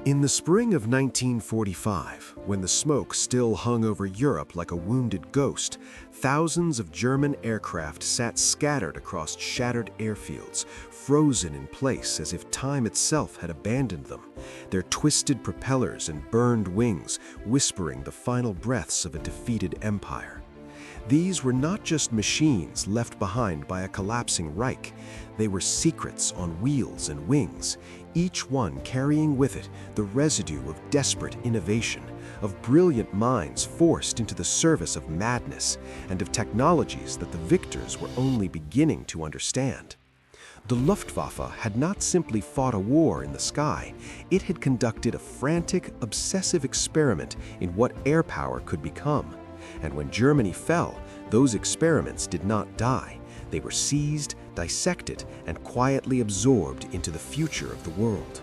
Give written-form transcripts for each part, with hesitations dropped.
In the spring of 1945, when the smoke still hung over Europe like a wounded ghost, thousands of German aircraft sat scattered across shattered airfields, frozen in place as if time itself had abandoned them, their twisted propellers and burned wings whispering the final breaths of a defeated empire. These were not just machines left behind by a collapsing Reich. They were secrets on wheels and wings, each one carrying with it the residue of desperate innovation, of brilliant minds forced into the service of madness, and of technologies that the victors were only beginning to understand. The Luftwaffe had not simply fought a war in the sky, it had conducted a frantic, obsessive experiment in what air power could become. And when Germany fell, those experiments did not die. They were seized, dissected, and quietly absorbed into the future of the world.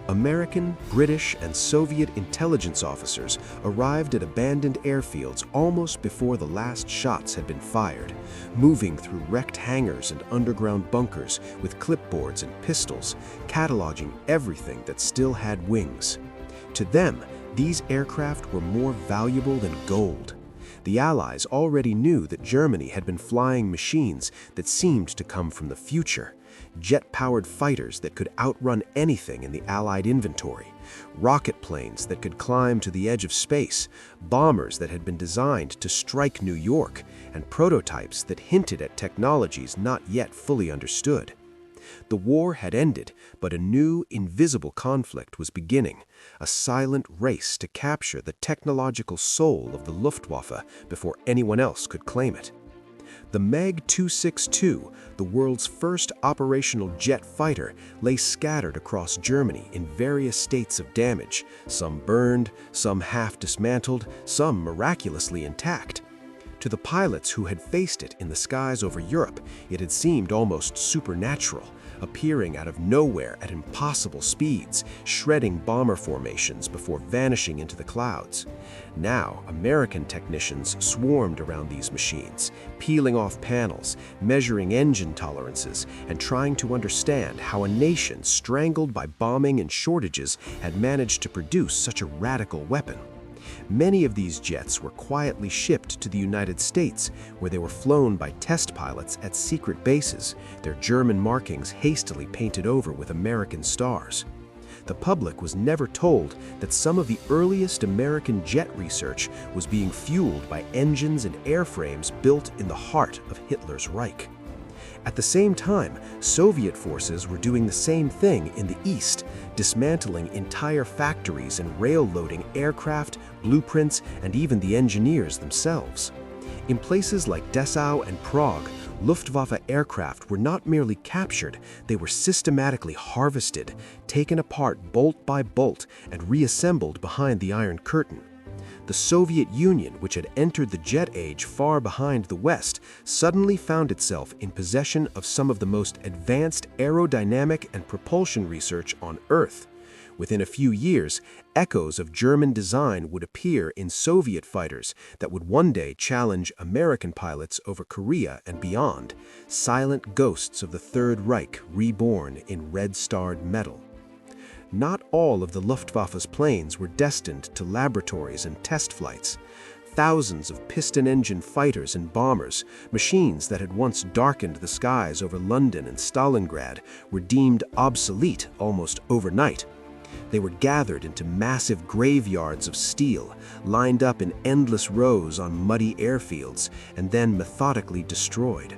American, British, and Soviet intelligence officers arrived at abandoned airfields almost before the last shots had been fired, moving through wrecked hangars and underground bunkers with clipboards and pistols, cataloging everything that still had wings. To them, these aircraft were more valuable than gold. The Allies already knew that Germany had been flying machines that seemed to come from the future, jet-powered fighters that could outrun anything in the Allied inventory, rocket planes that could climb to the edge of space, bombers that had been designed to strike New York, and prototypes that hinted at technologies not yet fully understood. The war had ended, but a new, invisible conflict was beginning, a silent race to capture the technological soul of the Luftwaffe before anyone else could claim it. The MiG-262, the world's first operational jet fighter, lay scattered across Germany in various states of damage, some burned, some half dismantled, some miraculously intact. To the pilots who had faced it in the skies over Europe, it had seemed almost supernatural, appearing out of nowhere at impossible speeds, shredding bomber formations before vanishing into the clouds. Now, American technicians swarmed around these machines, peeling off panels, measuring engine tolerances, and trying to understand how a nation strangled by bombing and shortages had managed to produce such a radical weapon. Many of these jets were quietly shipped to the United States, where they were flown by test pilots at secret bases, their German markings hastily painted over with American stars. The public was never told that some of the earliest American jet research was being fueled by engines and airframes built in the heart of Hitler's Reich. At the same time, Soviet forces were doing the same thing in the East, dismantling entire factories and rail-loading aircraft, blueprints, and even the engineers themselves. In places like Dessau and Prague, Luftwaffe aircraft were not merely captured, they were systematically harvested, taken apart bolt by bolt, and reassembled behind the Iron Curtain. The Soviet Union, which had entered the jet age far behind the West, suddenly found itself in possession of some of the most advanced aerodynamic and propulsion research on Earth. Within a few years, echoes of German design would appear in Soviet fighters that would one day challenge American pilots over Korea and beyond, silent ghosts of the Third Reich reborn in red-starred metal. Not all of the Luftwaffe's planes were destined to laboratories and test flights. Thousands of piston-engine fighters and bombers, machines that had once darkened the skies over London and Stalingrad, were deemed obsolete almost overnight. They were gathered into massive graveyards of steel, lined up in endless rows on muddy airfields, and then methodically destroyed.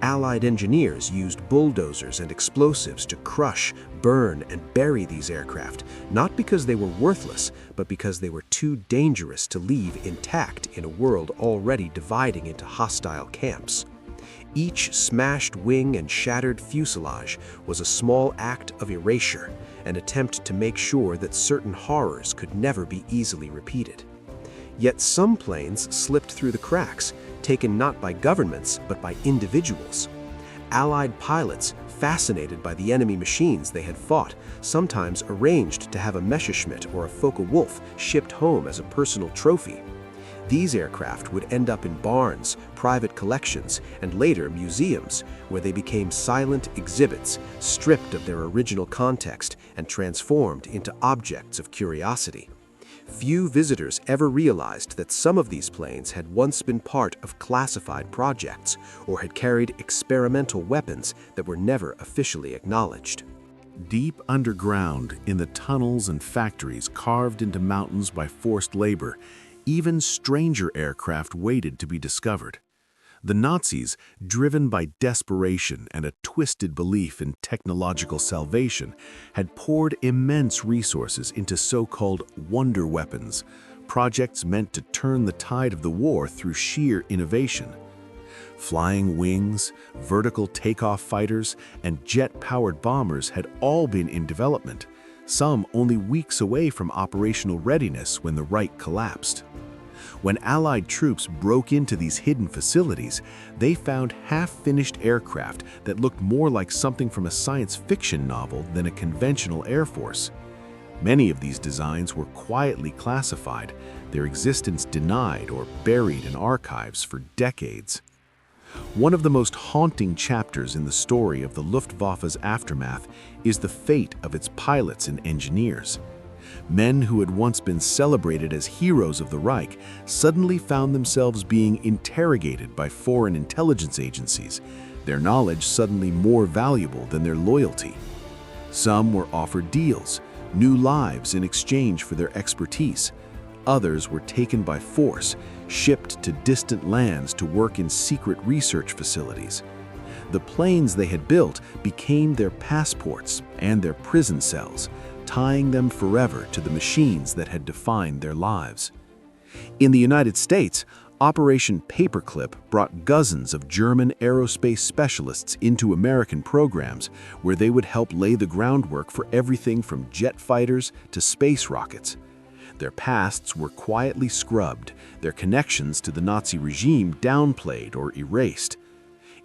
Allied engineers used bulldozers and explosives to crush, burn, and bury these aircraft, not because they were worthless, but because they were too dangerous to leave intact in a world already dividing into hostile camps. Each smashed wing and shattered fuselage was a small act of erasure, an attempt to make sure that certain horrors could never be easily repeated. Yet some planes slipped through the cracks, taken not by governments but by individuals. Allied pilots, fascinated by the enemy machines they had fought, sometimes arranged to have a Messerschmitt or a Focke-Wulf shipped home as a personal trophy. These aircraft would end up in barns, private collections, and later museums, where they became silent exhibits, stripped of their original context and transformed into objects of curiosity. Few visitors ever realized that some of these planes had once been part of classified projects or had carried experimental weapons that were never officially acknowledged. Deep underground, in the tunnels and factories carved into mountains by forced labor, even stranger aircraft waited to be discovered. The Nazis, driven by desperation and a twisted belief in technological salvation, had poured immense resources into so-called wonder weapons, projects meant to turn the tide of the war through sheer innovation. Flying wings, vertical takeoff fighters, and jet-powered bombers had all been in development, some only weeks away from operational readiness when the Reich collapsed. When Allied troops broke into these hidden facilities, they found half-finished aircraft that looked more like something from a science fiction novel than a conventional air force. Many of these designs were quietly classified, their existence denied or buried in archives for decades. One of the most haunting chapters in the story of the Luftwaffe's aftermath is the fate of its pilots and engineers. Men who had once been celebrated as heroes of the Reich suddenly found themselves being interrogated by foreign intelligence agencies, their knowledge suddenly more valuable than their loyalty. Some were offered deals, new lives in exchange for their expertise. Others were taken by force, shipped to distant lands to work in secret research facilities. The planes they had built became their passports and their prison cells, tying them forever to the machines that had defined their lives. In the United States, Operation Paperclip brought dozens of German aerospace specialists into American programs where they would help lay the groundwork for everything from jet fighters to space rockets. Their pasts were quietly scrubbed, their connections to the Nazi regime downplayed or erased.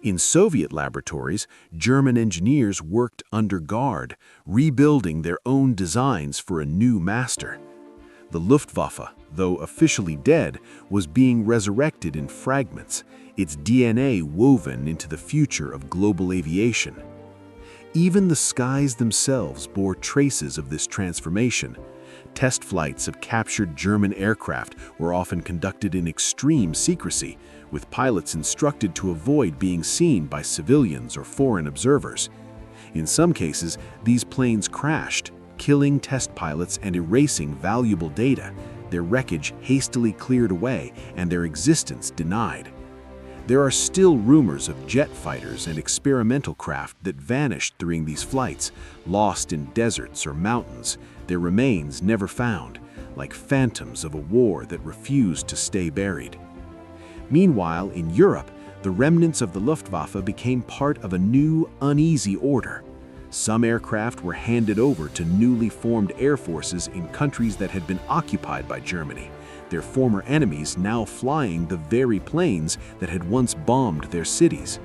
In Soviet laboratories, German engineers worked under guard, rebuilding their own designs for a new master. The Luftwaffe, though officially dead, was being resurrected in fragments, its DNA woven into the future of global aviation. Even the skies themselves bore traces of this transformation. Test flights of captured German aircraft were often conducted in extreme secrecy, with pilots instructed to avoid being seen by civilians or foreign observers. In some cases, these planes crashed, killing test pilots and erasing valuable data, their wreckage hastily cleared away and their existence denied. There are still rumors of jet fighters and experimental craft that vanished during these flights, lost in deserts or mountains, their remains never found, like phantoms of a war that refused to stay buried. Meanwhile, in Europe, the remnants of the Luftwaffe became part of a new, uneasy order. Some aircraft were handed over to newly formed air forces in countries that had been occupied by Germany, their former enemies now flying the very planes that had once bombed their cities.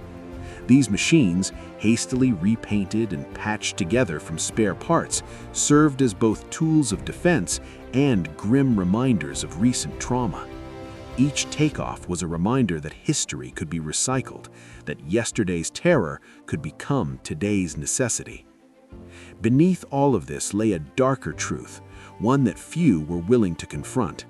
These machines, hastily repainted and patched together from spare parts, served as both tools of defense and grim reminders of recent trauma. Each takeoff was a reminder that history could be recycled, that yesterday's terror could become today's necessity. Beneath all of this lay a darker truth, one that few were willing to confront.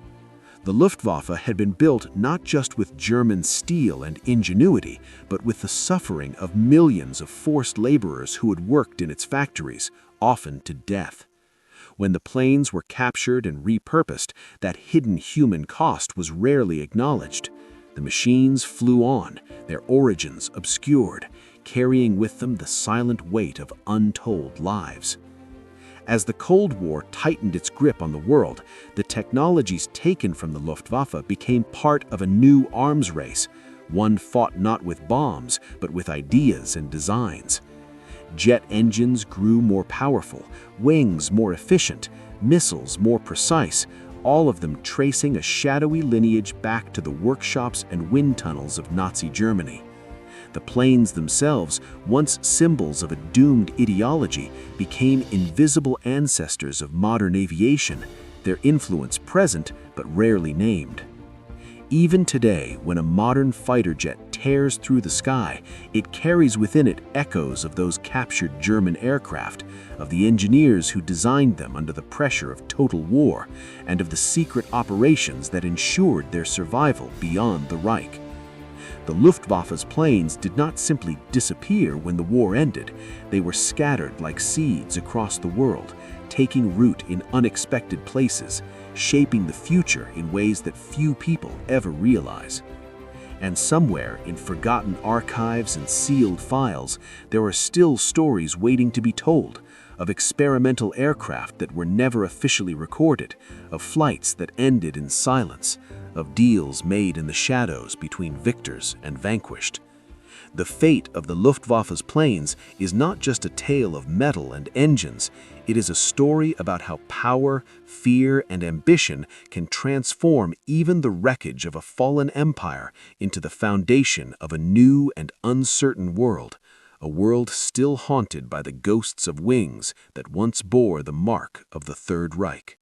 The Luftwaffe had been built not just with German steel and ingenuity, but with the suffering of millions of forced laborers who had worked in its factories, often to death. When the planes were captured and repurposed, that hidden human cost was rarely acknowledged. The machines flew on, their origins obscured, carrying with them the silent weight of untold lives. As the Cold War tightened its grip on the world, the technologies taken from the Luftwaffe became part of a new arms race, one fought not with bombs, but with ideas and designs. Jet engines grew more powerful, wings more efficient, missiles more precise, all of them tracing a shadowy lineage back to the workshops and wind tunnels of Nazi Germany. The planes themselves, once symbols of a doomed ideology, became invisible ancestors of modern aviation, their influence present but rarely named. Even today, when a modern fighter jet tears through the sky, it carries within it echoes of those captured German aircraft, of the engineers who designed them under the pressure of total war, and of the secret operations that ensured their survival beyond the Reich. The Luftwaffe's planes did not simply disappear when the war ended. They were scattered like seeds across the world, taking root in unexpected places, shaping the future in ways that few people ever realize. And somewhere in forgotten archives and sealed files, there are still stories waiting to be told, of experimental aircraft that were never officially recorded, of flights that ended in silence, of deals made in the shadows between victors and vanquished. The fate of the Luftwaffe's planes is not just a tale of metal and engines, it is a story about how power, fear, and ambition can transform even the wreckage of a fallen empire into the foundation of a new and uncertain world, a world still haunted by the ghosts of wings that once bore the mark of the Third Reich.